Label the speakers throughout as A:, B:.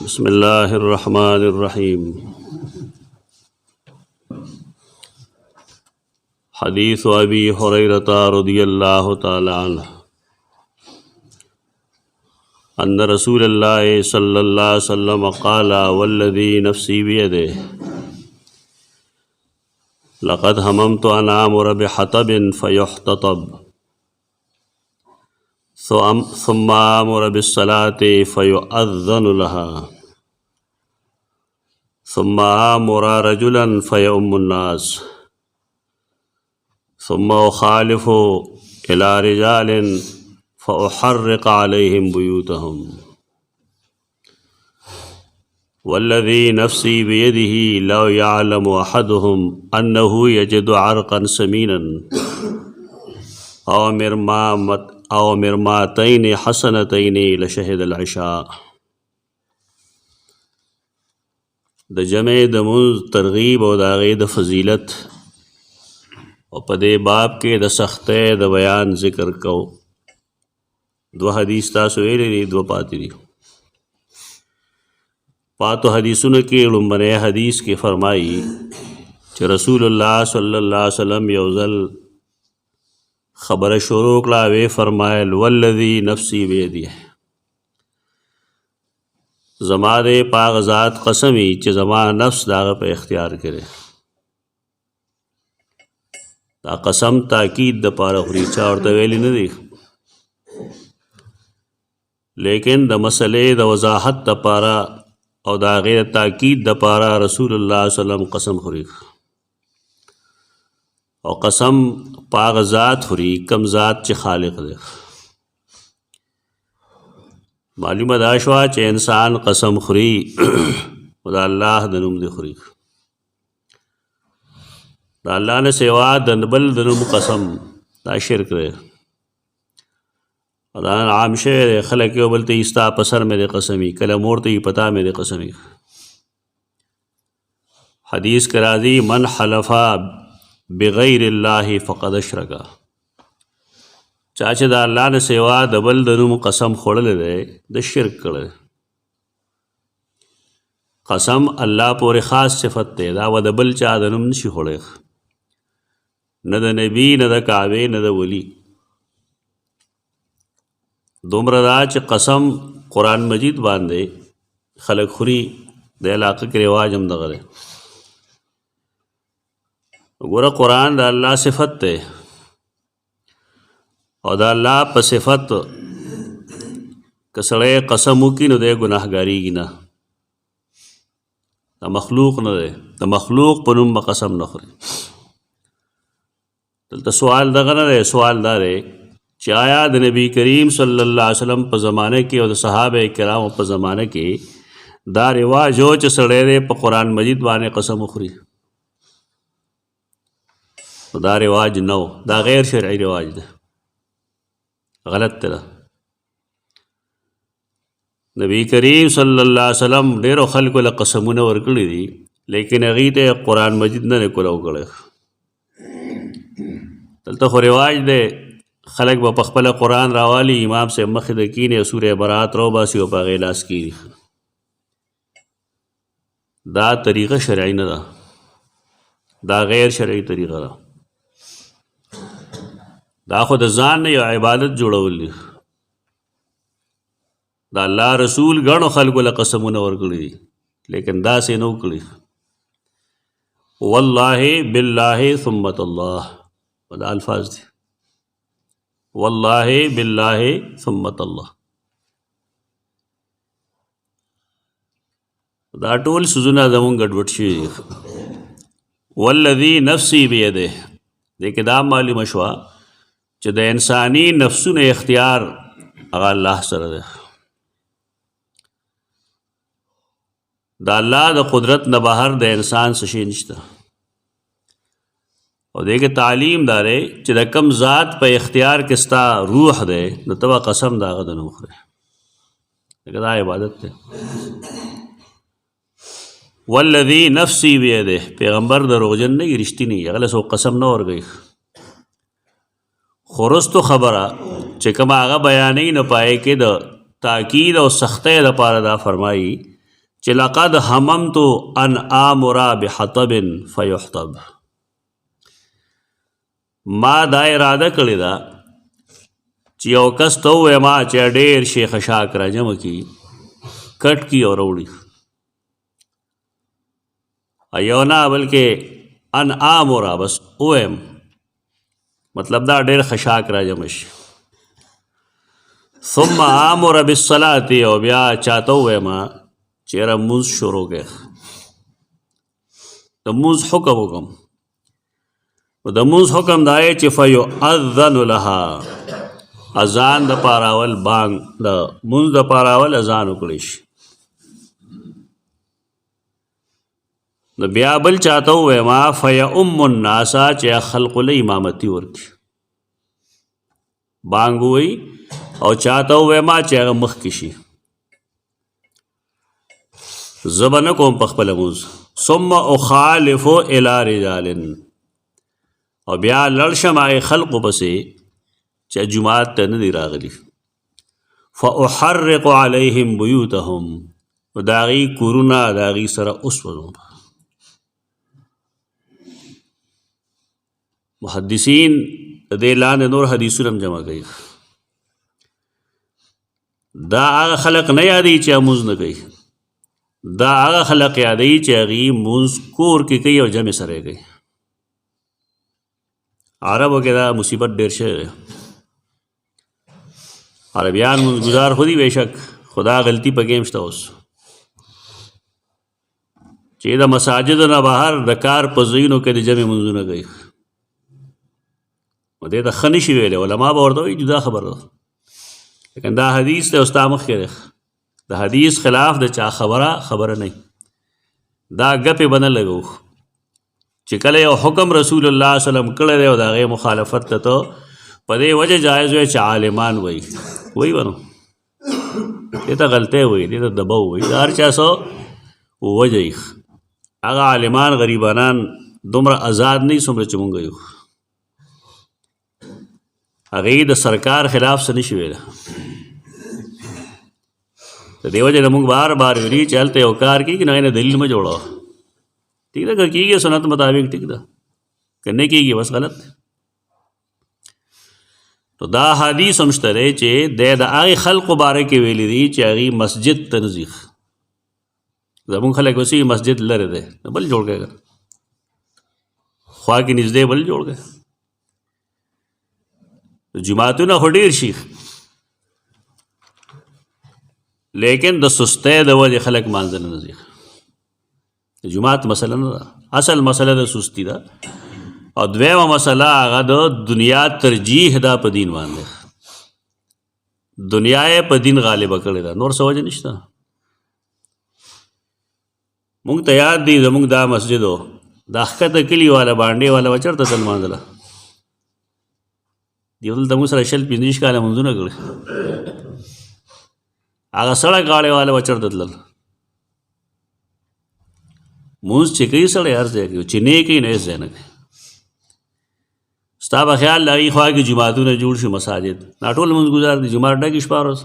A: بسم الله الرحمن الرحيم. حديث أبي هريرة رضي الله تعالى عنه أن رسول الله صلى الله عليه وسلم قال والذي نفسي بيده لقد هممت أن آمر بحطب فيحتطب ثم آمر بالصلاة فيؤذن لها ثم آمر رجلا فيؤم الناس ثم أخالف إلى رجال فأحرق عليهم بيوتهم والذي نفسي بيده لو يعلم أحدهم أنه يجد عرقا سمينا أو مرماتين حسنتين لشهد العشاء. د جمع د منځ ترغیب او د هغې د فضیلت او په دې باب کې د سختۍ د بیان ذکر کو. دو حدیث تاسو ویلي دي، دو پاتې دي. پاتو حدیثونو کې لومبنی حدیث کې فرمایي چې رسول الله صلی الله علیه وسلم یو ځل خبره شروع کړه، وی فرمایل والذي نفسی بیده، زما دې پاک ذات قسمی چې زما نفس داغه په اختیار کړي. دا قسم تاکید د پاره خوري، چا ورته ویلی نه دی، لیکن د مسلې د وضاحت د پاره او د هغې تاکید د پاره رسول الله صلی الله علیه وسلم قسم خوري. او قسم پاک ذات خوري کم ذات چې خالق دی. معلومه دا شوه چې انسان قسم خوري او د الله د نوم دی خوري. د الله نه سوا د بل د نوم قسم دا شرک دی. دا عام شی دی، خلک یو بل ته ستا په سر مې د قسمي، کله مور ته پتا مې د قسمي. حدیث کې راځي من حلف بغیر الله فقد اشرک، چا چې د الله نه سوا د بل د نوم قسم خوړلی دی د شرک کړی. قسم الله پورې خاص صفت دی، دا و د بل چا د نوم نشي خوړی، نه د نبی نه د کعبې نه د ولی. دومره دا چې قسم قرآن مجید باندې خلک خوري، د علاقه کې رواج هم دغه دی. ګوره قرآن د الله صفت دی او د الله په صفت که سړی قسم وکړي نو دی ګناهګاریږي نه، د مخلوق نه دی، د مخلوق په نوم به قسم نه خوري. دلته سوال دغه نه دی، سوال دا دی چې آیا د نبی کریم صلی الله علیه وسلم په زمانه کې او د صحابه کرامو په زمانه کې دا رواج و چې سړی دی په قرآن مجید باندې قسم وخوري؟ دا رواج نو، دا غیر شرعي رواج دی، غلط دی. نبی کریم صلی الله علیه وسلم ډیرو خلکو له قسمونه ورکړي دي، لیکن هغې ته قرآن مجید نه کولو کړی. دلته خو رواج دی، خلک به په خپله قرآن راوالي، امام صاحب مخې ته کینې، سورې برات راوباسي او په هغې لاس کېږي. دا طریقه شرعي نه ده، دا غیر شرعي طریقه ده. دا خو د ځان نه یو عبادت جوړول دي. دا الله رسول ګڼو خلکو له قسمونه ورکړي دي، لیکن داسې نه وکړي. والله بالله ثم الله، دا الفاظ دي، والله بالله ثم الله. دا ټول سوزونه زمونږ ګډوډ شوي دي. والذي نفسي بيده، دې کې دا معلومه شوه چې د انساني نفسونو اختیار هغه الله سره دی. د الله د قدرت نه بهر د انسان څه شی نشته. او دې کې تعلیم دا دی چې د کم ذات په اختیار کې ستا روح دی، نو ته به قسم د هغه د نوم خورې، ځکه دا عبادت دی. والذي نفسي بيده، پیغمبر دروغجن نه وي، رښتینی، هغه له څوک قسم نه ورکوي. خورستو خبره چې کومه هغه بیانې نه پای کې د تاکید او سختۍ لپاره دا فرمایي چې لقد هممت ان آمر بحطب فیحطب، ما دا اراده کړې ده چې یو کس ته ووایم چې ډېر شی خشاک را جمع کړي، کټ کړي او راوړي. یو نه بلکې ان آمر، بس ووایم، مطلب دا ډېر خشاک را جمع شي. ثم آمر بالصلاة، او بیا چاته ووایم چې یاره مونځ شروع کړه، د مونځ حکم وکړم. د مونځ حکم دا دی چې فیؤذن لها، اذان د پاره اول بانګ د مونځ د پاره اول اذان وکړی شي. نو بیا بل چاته ووایم فیؤم الناس، چې خلق له امامتي ورکړي، بانګ ووایي او چاته ووایم چې هغه مخکې شي. زه به نه کوم په خپله مونځ. ثم اخالف الی رجال، او بیا لړ شم هغې خلقو پسې چې جومات ته نه دي راغلي. فاحرق علیهم بیوتهم، و د هغې کورونه د هغې سره وسوځوم. محدثین د دې لاندې نور حدیثونه هم جمع کوي. دا هغه خلق نه یادوي چې مونځ نه کوي، دا هغه خلق یادوي چې هغې مونځ کور کې کوي او جمع سره یې کوي. عربو کې دا مصیبت ډېر شوی دی. عربیان مونځ ګزار خو دي بېشک، خدا غلطي پکې هم شته اوس چې د مساجدو نه بهر د کار په ځایونو کې د جمع مونځونه کوي. نو دې ته ښه نشي ویلی، علما به ورته وایي جدا خبره ده، لیکن دا حدیث دی او ستا مخکې دی. د حدیث خلاف د چا خبره نه، دا ګپې به نه لګو چې کله یو حکم رسول الله صلی الله علیه وسلم کړی دی او د هغې مخالفت ته ته په دې وجه جایز وی چې عالمان وایي به نو دې ته غلطی وایي، دې ته دبه وایي، د هر چا څه وجه یي. هغه عالمان غریبانان دومره آزاد نه وي څومره چې مونږ یو. هغې د سرکار خلاف څه نشي ویلی. د دې وجه نه مونږ بار بار ویلي چې هلته یو کار کېږي نو هغې نه دلیل مه جوړوه. ٹھیک ده، که کېږي سنت مطابق ٹھیک ده، که نه کېږي بس غلط دی. نو دا حدیث هم شته دی چې دی د هغې خلقو باره کې ویلي دي چې هغې مسجد ته نه ځي. زمونږ خلک اوسي مسجد لرې دی، بل جوړ کړی، خوا کې نږدې بل جوړ کړی. جماعتونه خو ډېر شي، لیکن د سستۍ د وجې خلک مانځه نه ځي. د جماعت مسله نه ده، اصل مسله د سستی ده. او دویمه مسله هغه د دنیا ترجیح ده په دین باندې. دنیا یې په دین غالبه کړې ده، نور څه وجه نشته. مونږ ته یاد دی زمونږ دا مسجد و، دا ښکته کلي والا بانډې والا به چېرته تل لمانځله. دیو دلته مونږ سره 25 کاله مونځونه کړي. هغه سړک غاړې والا به چېرته تلل. مونځ چې کوي سړی هر ځای کوي، چې نه یې کوي نو هېڅ ځای نه کوي. ستا به خیال د هغې خوا کې جوماتونه جوړ شي، مساجد، دا ټول مونځ ګزار دي، جومات ډک شپه ورځ،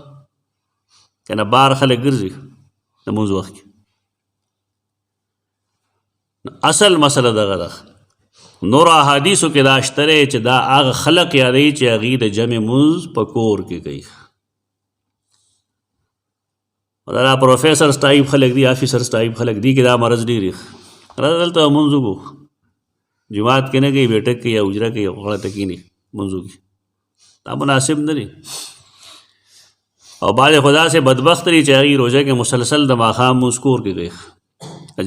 A: که نه بار خلک ګرځي د مونځ وخت کې. اصل مسله دغه ده. نور احادیثو کې دا شته دی چې دا هغه خلق یادوي چې هغې د جمع مونځ په کور کې کوي. دا پروفیسر سټایب خلک دي، افیسر سټایب خلک دي کې دا مرض ډېر وي. راځه دلته مونځ وکړو، جماعت کې نه کوي، بیټک کې یا حجره کې یا غړته کښېني مونځ وکړي، دا مناسب نه دی. او بعضې خو داسې بدبخت دي چې هغې روژه کې مسلسل د ماښام مونځ کور کې کوي،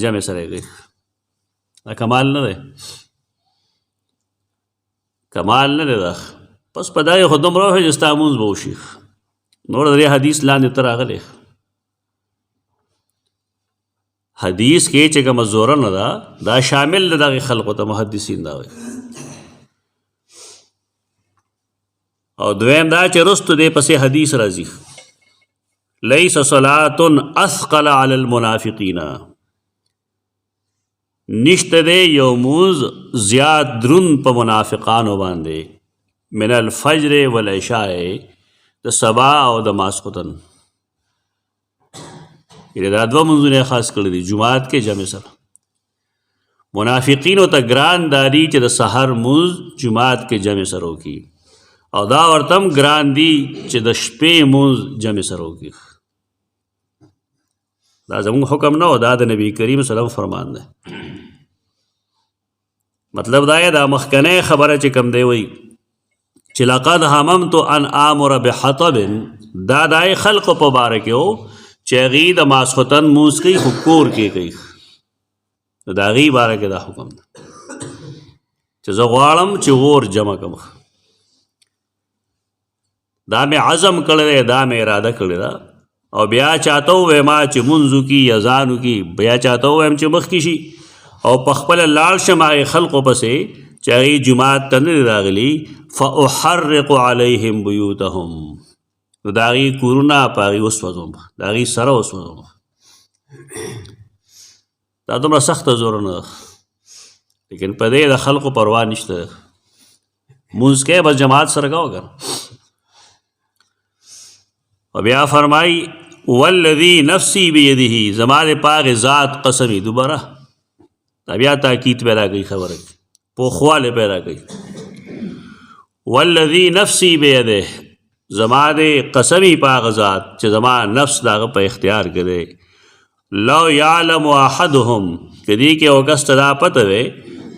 A: جمع سره یې کوي. دا کمال نه دی، کمال نه دی دا. بس په دا یې خو دومره وښیي چې ستا مونځ به وشي، نور د دې حدیث لاندې ته راغلی. حدیث کې چې کومه زوره نه ده، دا شامل ده دغې خلقو ته، محدثین دا وایي. او دویم دا چې رستو دې پسې حدیث راځي، لیس صلاة اثقل علی المنافقین، نشته دی یو مونځ زیات درون په منافقانو باندې، من الفجر والعشاء، د سبا او د ماسخوتن. یعنې دا دوه منځونه خاص کړي دي جماعت کې جمع سره. منافقینو ته ګران دادي چې د سحر مونځ جماعت کې جمع سره وکړي او دا ورته هم ګران دي چې د شپې مونځ جمع سره وکړي. دا زموږ حکم نه و، دا د نبی کریم صلی الله علیه وسلم فرمان دی. مطلب دا یې دا مخکنی خبره چې کوم دی وایي چې لقد هممت ان آمر بحطب، دا دای خلقو په باره کې و چې هغوی د ماسخوتن مونځ کوي خو کور کې کوي. نو د هغوی باره کې دا حکم دی چې زه غواړم چې اور جمع کړم. دا مې عزم کړی دی، دا مې اراده کړې ده او بیا چاته ووایم چې مونځ وکړي یا ځان وکړي، بیا چاته ووایم چې مخکې شي او په خپله لاړ شم هغې خلقو پسې چې هغوی جومات ته نه دي راغلي، فاحرق علیهم بیوتهم، نو د هغوی کورونه په هغوی وسوځوم، د هغوی سره وسوځوم. دا دومره سخته زوره نه ده، لیکن په دې د خلقو پروا نشته. مونځ کوې بس جماعت سره کوه که. و بیا فرمائی والذی نفسی بیدہی، زما د پاغ ذات قسمی. دوباره دا بیا تاکید پیدا کوي، خبره پوخواله پیدا کوي. والذی نفسی بیده، زما د قسمی پاغ ذات چې زما نفس داغه په اختیار کې دی. لو یعلم احدهم، کدی کې او کس ته دا پته وی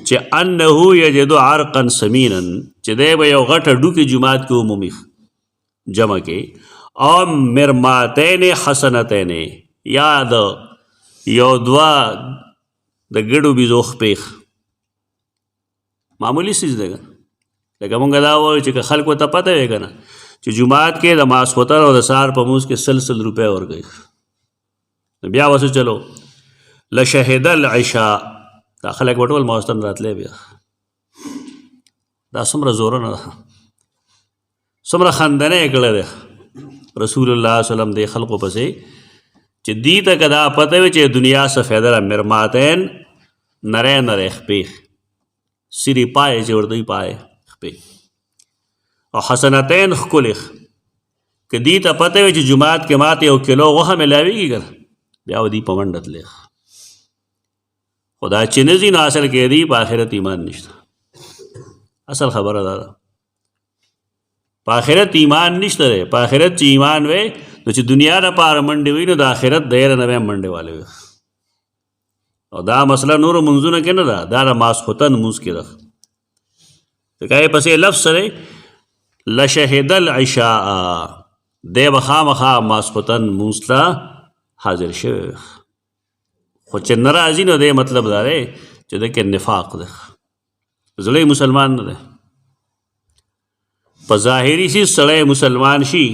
A: چې انه یجد عرقا سمینا، چې دی به یو غټه ډوکې جومات کې عمومي جمع کې او مرماتین حسنتین، یا د یو دوه د ګډو بیزو خپېخ، معمولی څیز دی. لکه مونږ دا وایو چې که خلکو ته پته وی که نه چې جومات کې د ماسخوتن او د سهار په مونځ کې 100 روپۍ ورکوي، بیا وسو چلو لشهد العشاء، دا خلک به ټول ماخوستن راتلی. بیا دا څومره زوره نه ده، څومره خندنه یې کړی دی رسول الله صلی الله علیه وسلم دې خلقو پسې چې دې ته که دا پته وي چې دنیا څه فایده ده. مرماتین نری نری خپې، سری پای چې ورته وي پای خپې، او حسنتین ښکلې. که دې ته پته وي چې جومات کې ماته 1 کیلو غوښه میلاویږي که بیا به دې په منډه تللی. خو دا چې نه ځي نو اصل کې دی په آخرت ایمان نشته. اصل خبره دا ده، په آخرت ایمان نشته دی. په آخرت چې ایمان وی نو چې دنیا دپاره منډې وي نو د آخرت د یره نه به هم منډې والی وي. او دا مسله نورو منځونه کې نه ده، دا د ماسخوتن مونځ کې ده. ځکه یې پسې لفظ سره لشهد العشاء، دی به خامخا ماسخوتن مونځ ته حاضر شوی. خو چې نه راځي نو دی مطلب دا دی چې ده کې نفاق ده، زړی مسلمان نه دی. په ظاهري سي سړی مسلمان شي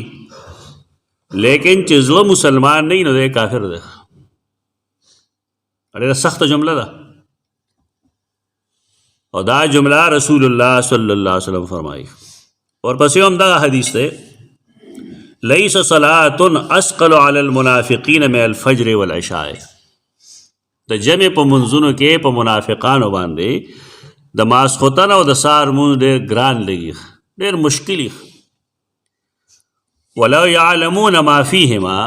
A: لیکن چې زړه مسلمان نه وي نو دی کافر دی. ډېره سخته جمله ده او دا جمله رسول الله صلی الله علیه وسلم فرمایي. ورپسې هم دغه حدیث دی لیس صلاة اسقل علی المنافقین من الفجر والعشاء، د جمع په منځونو کې په منافقانو باندې د ماسخوتن او د سهار مونځ ډېر ګران لګي، ډېر مشکل. ولو یعلمون ما فیهما،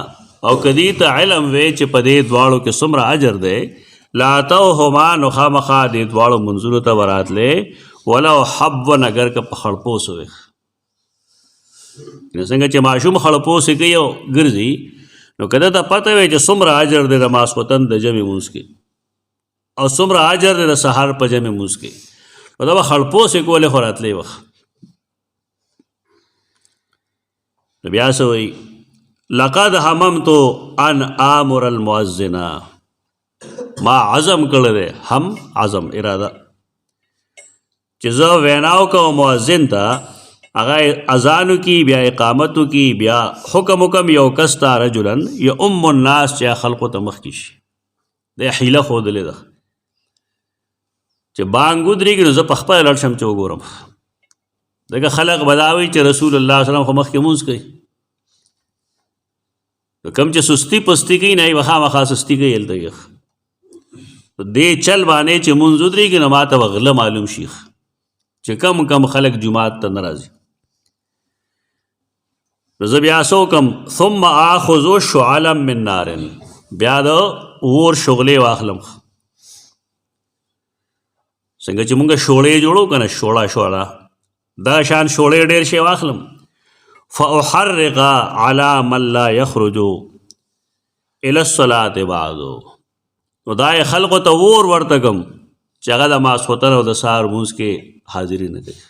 A: او کدی ته علم وی چې په دې دواړو کې څومره اجر دی، لاتوهما، نو خامخا دې دواړو منځونو ته وراتلې، ولو حبوا، اگر که په خړپوس وی. څنګه چې ماشوم خړپوس کوي او ګرځي، نو که ته پته وی چې څومره اجر دی د ماسخوتن د جمع مونځ کې او څومره اجر دی د سهار په جمع مونځ کې، نو دا به خړپوس کولې خو راتلی وخت. نو بیا څه وایي لقد هممت ان آمر المؤذن، ما عزم کړی دی، هم عزم اراده، چې زه ویناو کوم مؤذن ته، هغه اذانو کی، بیا اقامتو کی، بیا حکم یو کس ته رجلا یؤم الناس، چې خلقو ته مخکې شي. د حیله ښودلې ده چې بانګ ودرېږي نو زه په خپله لړ شم چې وګورم. ځکه خلق به دا وایي چې رسول الله صلی الله علیه وسلم خو مخکې مونځ کوي، کم چې سستی پستی کوي نه به خامخا سستی کوي. هلته دې چل باندې چې مونځ ودرېږي نو ما ته به غله معلوم شي چې کم کم خلق جومات ته نه راځي. نو زه بیا څه وکړم، ثم آخذ شعلا من نار، بیا د اور شغلې واخلم څنګه چې مونږ شوړې جوړو که نه شوړه دا شان شوړې ډېر شی واخلم فاحرق على من لا يخرج الى الصلاة بعدو نو دا یې خلقو ته اور ورته کم چې هغه د ماسخوتن او د سهار لمونځ کې حاضري نه کوي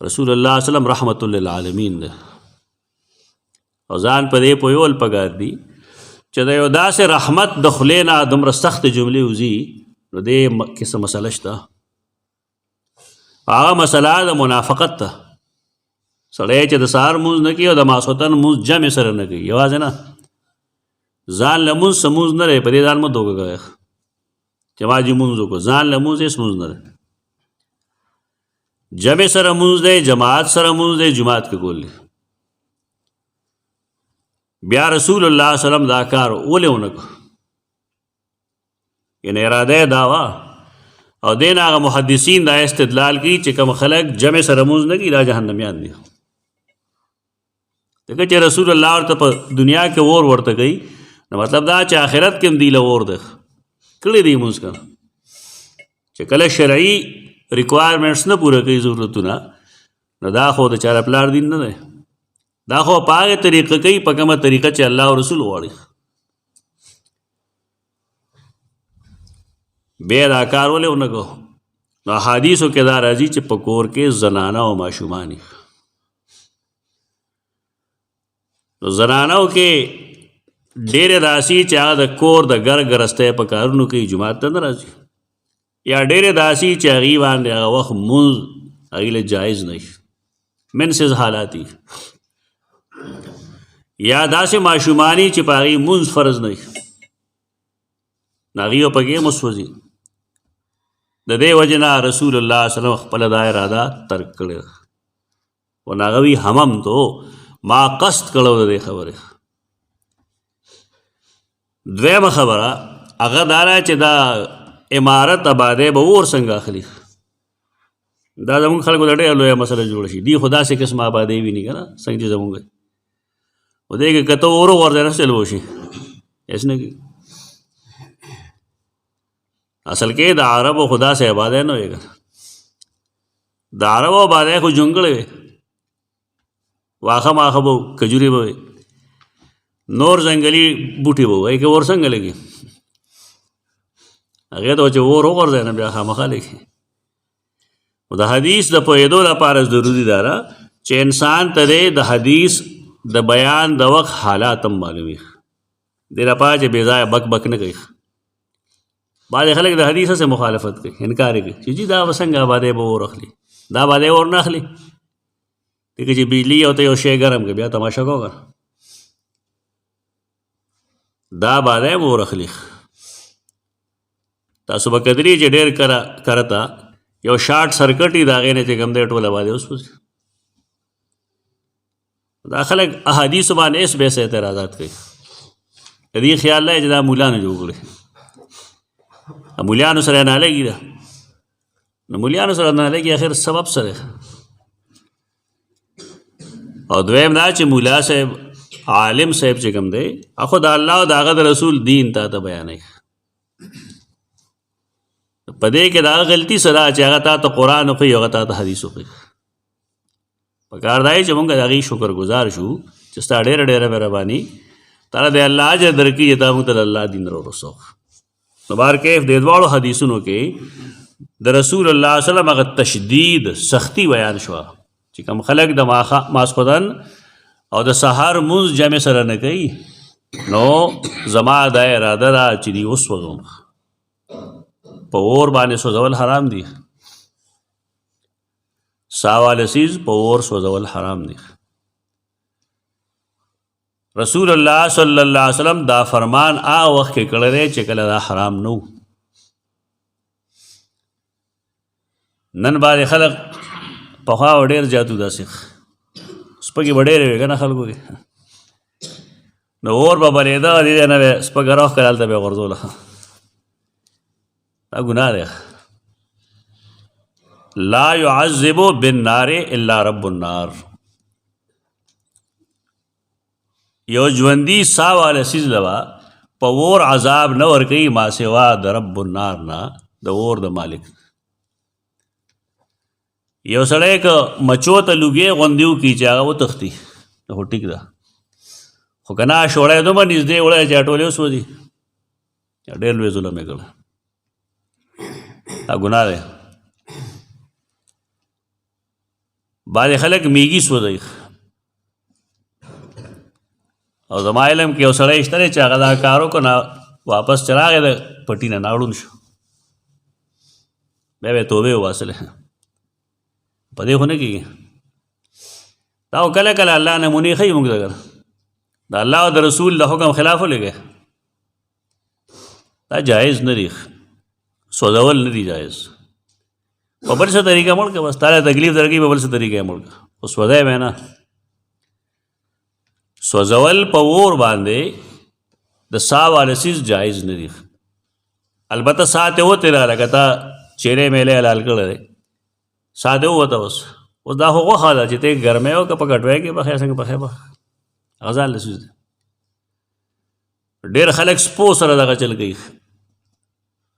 A: رسول الله وسلم رحمت للعالمین ده او ځان په دې پویول پکار دي چې د یو داسې رحمت د خولې نه دومره سختې جملې وځي نو دې کې څه مسله شته هغه مسله د منافقت ته سړی چې د سهار لمونځ نه کوي او د ماسخوتن لمونځ جمع سره نه کوي یوازې نه ځان له لمونځ څه لمونځ نه دی په دې ځان مه دوکه کوئ چې ما چې لمونځ وکړو ځان له لمونځ هېڅ لمونځ نه دی جمع سره لمونځ دی جماعت سره لمونځ دی جماعت کې کول دی بیا رسول الله صلی الله علیه وسلم دا کار ولې ونه کړو یعنې اراده یې دا وه او دې نه هغه محدثین دا استدلال کوي چې کوم خلک جمع سره لمونځ نه کوي دا جهنمیان دي ځکه چې رسول الله ورته په دنیا کې اور ورته کوي نو مطلب دا چې آخرت کې هم دی له اور دی کړی دی لمونځ که چې کله شرعي ریکوایرمنټس نه پوره کوي ضرورتونه نو دا خو د چا پلار دین نه دی دا خو په هغې طریقه کوي په کومه طریقه چې الله او رسول غواړي بیا دا کار ولې ونه کړو نو احادیثو کې دا راځي چې په کور کې زنانه او ماشومان نو زنانو کې ډېرې داسې چې هغه د کور د ګر ګرستی په کارونو کې جومات ته نه راځي یا ډېرې داسې چې هغې باندې هغه وخت لمونځ هغې له جایز نه شي منسز حالاتي یا داسې ماشومانی چې په هغې لمونځ فرض نه شي نو هغې به پکې هم وسوځي د دې وجې نه رسول الله صلی الله علیه وسلم خپله دا اراده ترک کړې ده و هغه وي همم تو ما قصد کړو د دې خبرې دویمه خبره هغه دا ده چې دا عمارت آبادی به اور څنګه اخلي دا زمونږ خلکو ته ډېره لویه مسله جوړه شي دي خو داسې قسم آبادی ویني که نه څنګه چې زمونږ خو دې کې که ته اور وغورځوې نه چل وشي هېڅ نه کوي اصل کې د عربو خو داسې آبادی نه وي که د عربو آبادی خو جونګړې وې واښه ماښه به کجورې به وې نور ځنګلي بوټي به وایي که اور څنګه لګي هغې ته چې اور وغورځوې نه بیا خامخا لګي خو د حدیث د پوهېدو لپاره ضروري دا ده چې انسان ته د حدیث د بیان د وخت حالات هم معلومي دې لپاره چې بې ځایه بک بک نه کوي بعضې خلک د حدیث سره مخالفت کوي انکار یې کوي چې جي دا به څنګه آبادی به اور اخلي دا آبادی اور نه اخلي دیکھے چې بجلی او ته یو شی ګرم کړي بیا تماشا کو که دا آبادی هم اور اخلي تاسو به کتلي چې ډېر کرته یو شارټ سرکټ وي د هغې نه چې کوم دی ټول آبادی وسوځي دا خلک احادیثو باندې ایس بیس اعتراضات کوي د دې خیال دی چې دا مولانو جوړ کړي مولیانو سره نه لګي ده نو مولیانو سره نه لګي اخر سبب سره او دویم دا چې مولا صاحب عالم صاحب چې کوم دی هغه د الله او د هغه د رسول دین تا ته بیانوي په دې کې دا غلطي سره چې هغه تا ته قرآن وښیي هغه تا ته حدیث وښیي پکار دا چې موږ د هغې شکر گزار شو چې ستا ډېره ډېره مهرباني تعالی د الله اجر درکړي چې تا موږ ته د الله دین راورسوه نو بهرکیف د دواړو حدیثونو کې د رسول الله صلی الله علیه وسلم هغه تشدید سختی بیان شوه چې کوم خلک د ماسخوتن او د سهار لمونځ جمع سره نه کوي نو زما دا اراده ده چې دوی وسوځوم په اور باندې سوځول حرام دي ساواله څیز په اور سوځول حرام دي رسول الله صلی الله علیه وسلم دا فرمان هغه وخت کې کړی دی چې کله دا حرام نه و نن باندې خلک پخوا ډېر جادو داسې سپکې به ډېرې وې که نه خلکو کې نو اور به بلېده دې ځای نه به سپکه راوښکله هلته به یې غورځوله دا ګناه دی لا يعذب بالنار الا رب النار یو ژوندي سا والا څیز لبا په اور عذاب نه ورکوي ما سوا د رب النار نه د اور د مالک. یو سړی که مچو ته لوګې غوندې وکړي چې هغه وتښتي خو ټیک ده، خو که نه شوړی دومره نږدې وړی چې اټولې وسوځي، ډېر لوی ظلم یې کړی، دا ګناه دی. بعضې خلک میږي سوځوي، او زما علم کې یو سړی شته دی چې هغه دا کار وکړو نه واپس چې راغی د پټي نه ناړون شو، بیا به یې توبې وباسلې. په دې خو نه کېږي. دا خو کله کله الله نمونې ښیي موږ ته، د الله او د رسول د حکم خلاف ولګی، دا جایز نه دی، سوځول نه دی جایز. په بل څه طریقه مړ کړه، بس تاله تکلیف درکوي په بل څه طریقه یې مړ کړه، خو سوځی به نه. سوځول په اور باندې د سا والا څیز جایز نه دی. البته سا ته وتې را لکه تا چیرې میلې حلال کړی دی، سا ته ووته اوس دا خو غوښه ده چې ته یې ګرمې وکړه په کټوۍ کې پخې څنګه پخې به هغه ځان له څیز دی. ډېر خلک سپو سره دغه چل کوي،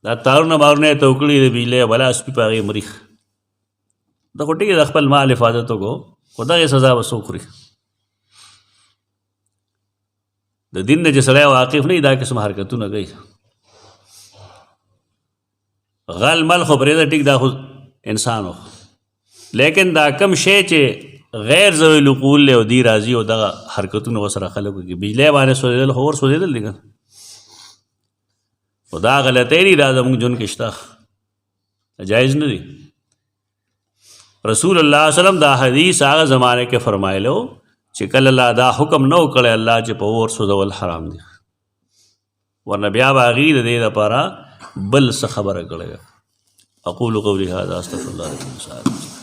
A: دا تارونه بارونه یې تو کړي د بجلۍ بلا سپي په هغې مري. دا خو ټیک د خپل مال حفاظت وکړو، خو دغې سزا به څوک خوري؟ د دین نه چې سړی واقف نه وي دا قسم حرکتونه کوي. غل مل خو پرېږده ټیک دا خو انسان و، لیکن دا کم شی چې غیر ذوی العقول دی او دی راځي او دغه حرکتونه ورسره خلکو کوي، بجلی باندې سوځېدل خو اور سوځېدل دي که خو دا غلطۍ دي، دا زموږ ژوند کې شته، جایز نه دي. رسول الله صلی الله علیه وسلم دا حدیث هغه زمانه کې فرمایلو چې کله الله دا حکم نه و کړی الله چې په اور سوځول حرام دي، ورنه بیا به هغې د دې دپاره بل څه خبره کړې ده. اقول قولي هذا استغفر الله لكم.